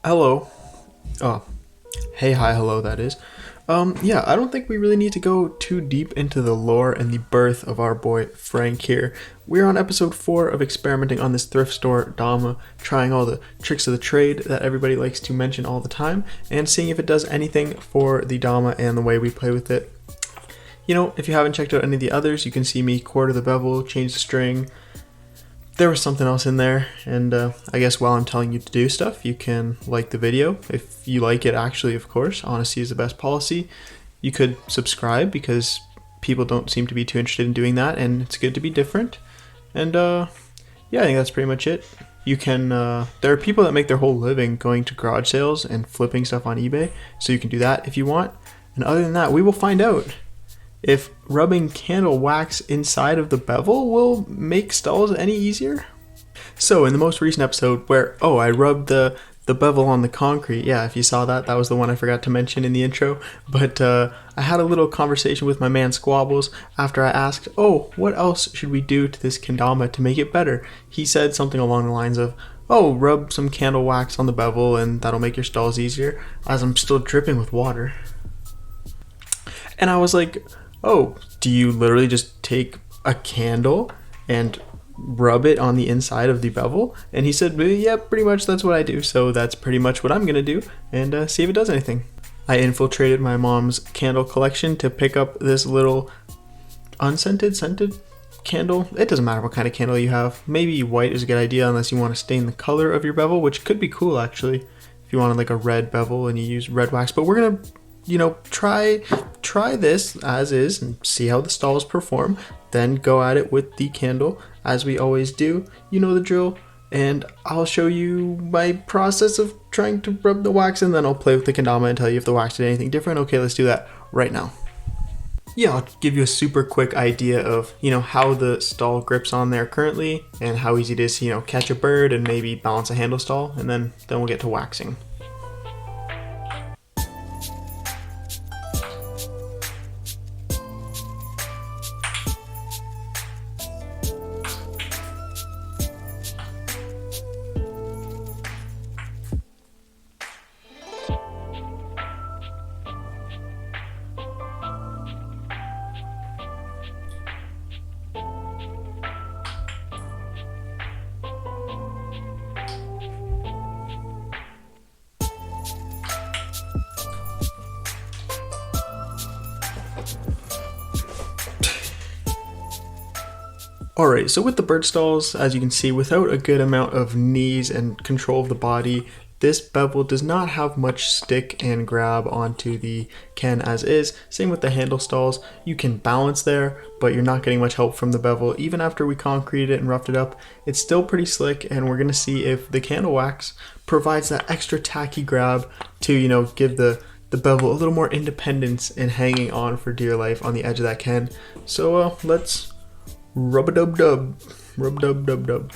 Hello. Oh, hey, hi, hello, that is. Yeah, I don't think we really need to go too deep into the lore and the birth of our boy Frank here. We're on episode 4 of experimenting on this thrift store, Dama, trying all the tricks of the trade that everybody likes to mention all the time, and seeing if it does anything for the Dama and the way we play with it. You know, if you haven't checked out any of the others, you can see me quarter the bevel, change the string. There was something else in there, and I guess while I'm telling you to do stuff, you can like the video. If you like it, actually, of course, honesty is the best policy. You could subscribe because people don't seem to be too interested in doing that, and it's good to be different. And yeah, I think that's pretty much it. You can, there are people that make their whole living going to garage sales and flipping stuff on eBay, so you can do that if you want. And other than that, we will find out if rubbing candle wax inside of the bevel will make stalls any easier. So in the most recent episode where, I rubbed the bevel on the concrete, yeah, if you saw that, that was the one I forgot to mention in the intro, but I had a little conversation with my man Squabbles after I asked, what else should we do to this kendama to make it better? He said something along the lines of, rub some candle wax on the bevel and that'll make your stalls easier, as I'm still dripping with water. And I was like, do you literally just take a candle and rub it on the inside of the bevel? And he said, yeah, pretty much that's what I do. So that's pretty much what I'm going to do and see if it does anything. I infiltrated my mom's candle collection to pick up this little unscented, scented candle. It doesn't matter what kind of candle you have. Maybe white is a good idea unless you want to stain the color of your bevel, which could be cool actually. If you wanted like a red bevel and you use red wax. But we're going to try this as is and see how the stalls perform, then go at it with the candle as we always do. You know the drill, and I'll show you my process of trying to rub the wax, and then I'll play with the kendama and tell you if the wax did anything different. Okay, let's do that right now. Yeah, I'll give you a super quick idea of, how the stall grips on there currently and how easy it is to, catch a bird and maybe balance a handle stall, and then we'll get to waxing. Alright, so with the bird stalls, as you can see, without a good amount of knees and control of the body, this bevel does not have much stick and grab onto the can as is. Same with the handle stalls. You can balance there, but you're not getting much help from the bevel. Even after we concreted it and roughed it up, it's still pretty slick, and we're going to see if the candle wax provides that extra tacky grab to, give the bevel a little more independence in hanging on for dear life on the edge of that can. So let's rub-a-dub-dub. Rub-dub-dub-dub.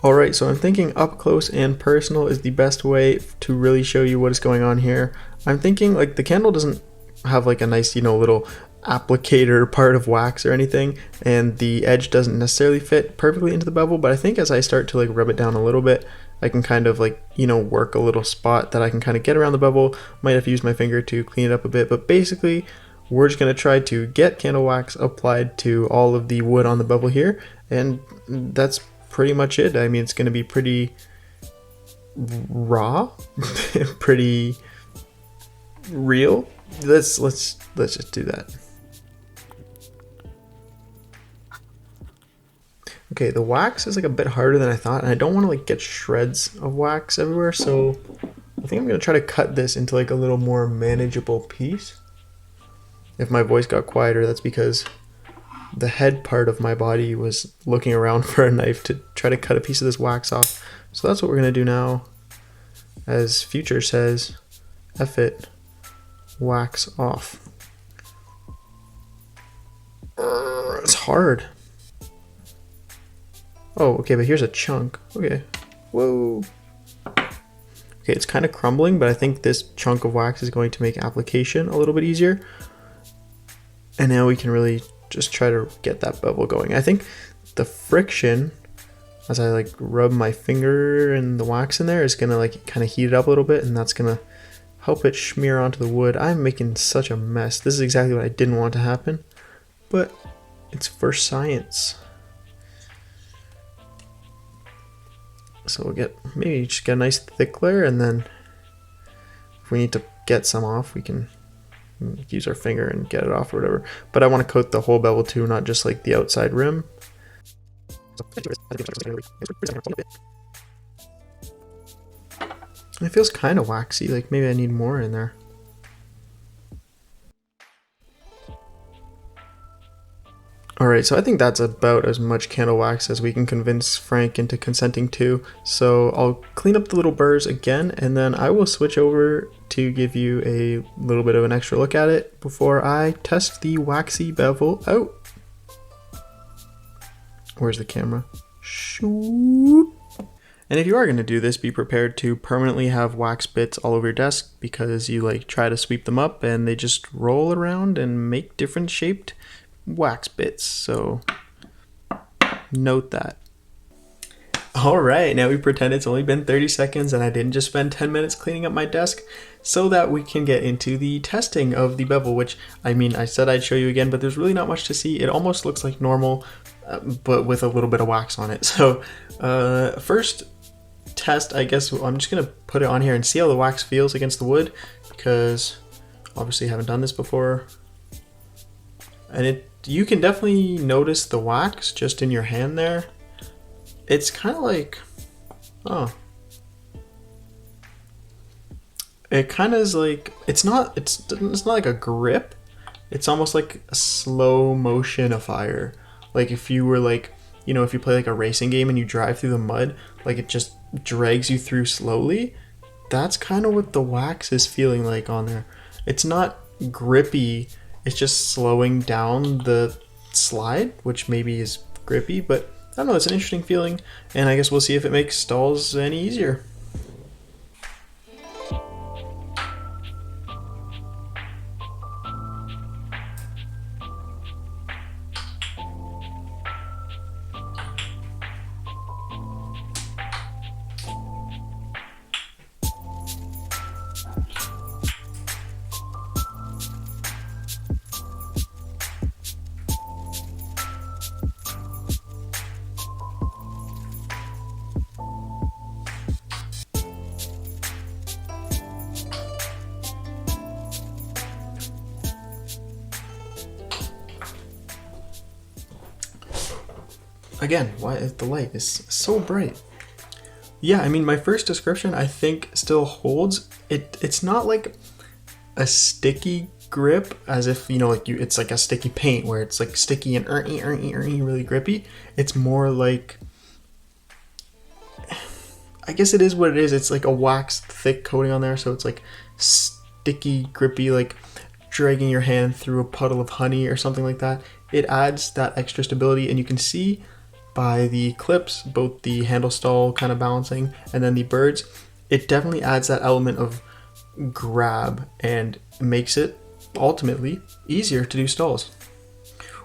Alright, so I'm thinking up close and personal is the best way to really show you what is going on here. I'm thinking like the candle doesn't have like a nice, little applicator part of wax or anything, and the edge doesn't necessarily fit perfectly into the bevel, but I think as I start to like rub it down a little bit, I can kind of like, work a little spot that I can kind of get around the bevel. Might have to use my finger to clean it up a bit, but basically we're just going to try to get candle wax applied to all of the wood on the bevel here, and that's pretty much it. I mean, it's going to be pretty raw, pretty real. Let's just do that. Okay, the wax is like a bit harder than I thought, and I don't want to like get shreds of wax everywhere, so I think I'm going to try to cut this into like a little more manageable piece. If my voice got quieter, that's because the head part of my body was looking around for a knife to try to cut a piece of this wax off. So that's what we're going to do now. As Future says, F it, wax off. It's hard. Okay, but here's a chunk. Okay, whoa. Okay, it's kind of crumbling, but I think this chunk of wax is going to make application a little bit easier. And now we can really just try to get that bevel going. I think the friction as I like rub my finger and the wax in there, it's gonna like kind of heat it up a little bit, and that's gonna help it smear onto the wood. I'm making such a mess. This is exactly what I didn't want to happen, but it's for science. So we'll maybe just get a nice thick layer, and then if we need to get some off, we can use our finger and get it off or whatever. But I want to coat the whole bevel too, not just like the outside rim. It feels kind of waxy, like maybe I need more in there. Alright, so I think that's about as much candle wax as we can convince Frank into consenting to. So I'll clean up the little burrs again, and then I will switch over to give you a little bit of an extra look at it before I test the waxy bevel out. Where's the camera? Shoot. And if you are going to do this, be prepared to permanently have wax bits all over your desk, because you like try to sweep them up and they just roll around and make different shaped wax bits. So note that. Alright, now we pretend it's only been 30 seconds and I didn't just spend 10 minutes cleaning up my desk, so that we can get into the testing of the bevel, which, I mean, I said I'd show you again, but there's really not much to see. It almost looks like normal, but with a little bit of wax on it. So first test, I guess I'm just gonna put it on here and see how the wax feels against the wood, because obviously I haven't done this before. And you can definitely notice the wax just in your hand there. It's kind of like, oh, it kind of is like, it's not like a grip. It's almost like a slow motionifier. Like if you were like, you know, if you play like a racing game and you drive through the mud, like it just drags you through slowly. That's kind of what the wax is feeling like on there. It's not grippy. It's just slowing down the slide, which maybe is grippy, but I don't know, it's an interesting feeling, and I guess we'll see if it makes stalls any easier. Again, why is the light is so bright? Yeah, I mean, my first description I think still holds. It's not like a sticky grip, as if, you know, like it's like a sticky paint where it's like sticky and really grippy. It's more like, I guess it is what it is. It's like a waxed thick coating on there, so it's like sticky, grippy, like dragging your hand through a puddle of honey or something like that. It adds that extra stability, and you can see by the clips, both the handle stall kind of balancing and then the birds, it definitely adds that element of grab and makes it ultimately easier to do stalls.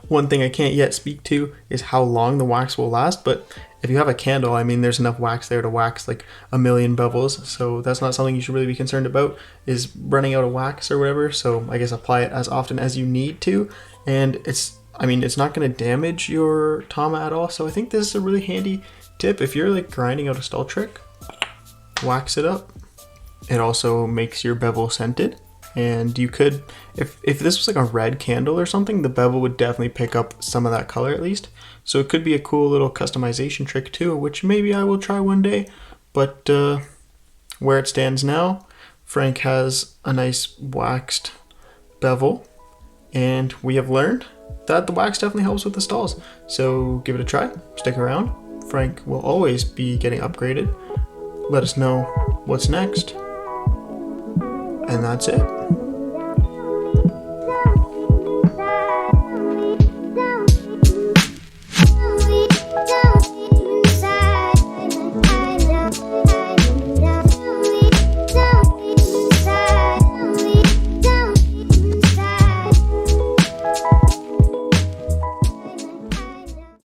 One thing I can't yet speak to is how long the wax will last, but if you have a candle, I mean, there's enough wax there to wax like a million bevels, so that's not something you should really be concerned about, is running out of wax or whatever. So I guess apply it as often as you need to, and it's not going to damage your Tama at all. So I think this is a really handy tip if you're like grinding out a stall trick. Wax it up. It also makes your bevel scented, and you could, if this was like a red candle or something, the bevel would definitely pick up some of that color at least. So it could be a cool little customization trick too, which maybe I will try one day. But where it stands now, Frank has a nice waxed bevel, and we have learned that the wax definitely helps with the stalls. So give it a try, stick around. Frank will always be getting upgraded. Let us know what's next. And that's it.